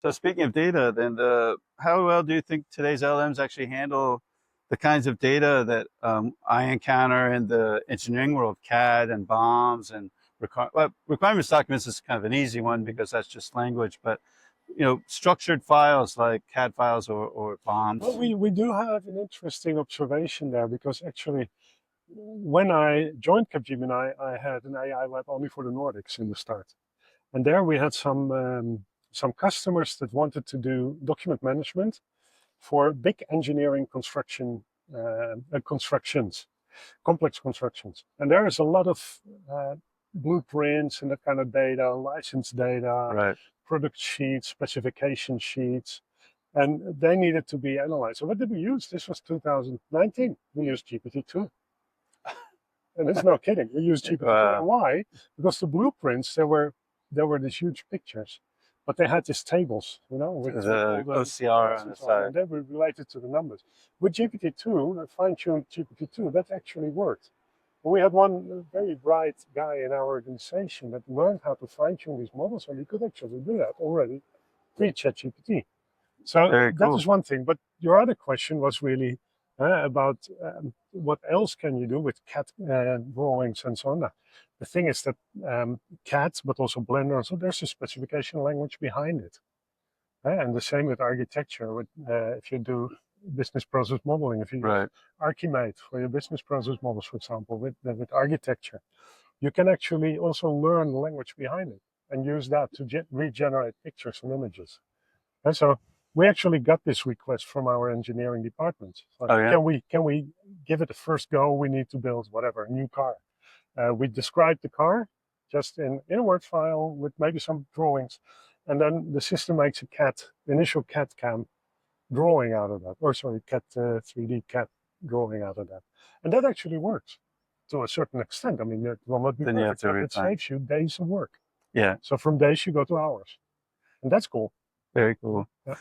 So speaking of data, then how well do you think today's LLMs actually handle the kinds of data that I encounter in the engineering world, CAD and BOMs and requirements documents is kind of an easy one because that's just language, but structured files like CAD files or Well, BOMs. we do have an interesting observation there because actually, when I joined Capgemini, I had an AI lab only for the Nordics in the start, and there we had some customers that wanted to do document management for big engineering constructions, complex constructions, and there is a lot of blueprints and that kind of data, license data, Right. product sheets, specification sheets, and they needed to be analyzed. So what did we use? This was 2019. We used GPT-2. And it's no kidding. We used GPT-2. And why? Because the blueprints, there were these huge pictures, but they had these tables, with all The the OCR numbers on and the so on, side. and they were related to the numbers. With GPT-2, fine-tuned GPT-2, that actually worked. And we had one very bright guy in our organization that learned how to fine-tune these models, and he could actually do that already pre-ChatGPT. So Very that cool. is one thing. But your other question was really about what else can you do with CAD drawings and so on. Now, the thing is that CAD, but also Blender, so there's a specification language behind it. And the same with architecture. If you do business process modeling, if you use Right. Archimate for your business process models, for example, with architecture, you can actually also learn the language behind it and use that to regenerate pictures and images. And so we actually got this request from our engineering department. Like, Oh yeah. can we give it a first go? We need to build whatever, a new car. We described the car just in a Word file with maybe some drawings, and then the system makes a initial CAD CAM drawing out of that, or sorry, CAD 3D CAD drawing out of that, and that actually works to a certain extent. I mean, it will not be Then you have perfect, to but it refine. saves you days of work. Yeah. So from days you go to hours, and that's cool. Very cool. Yeah.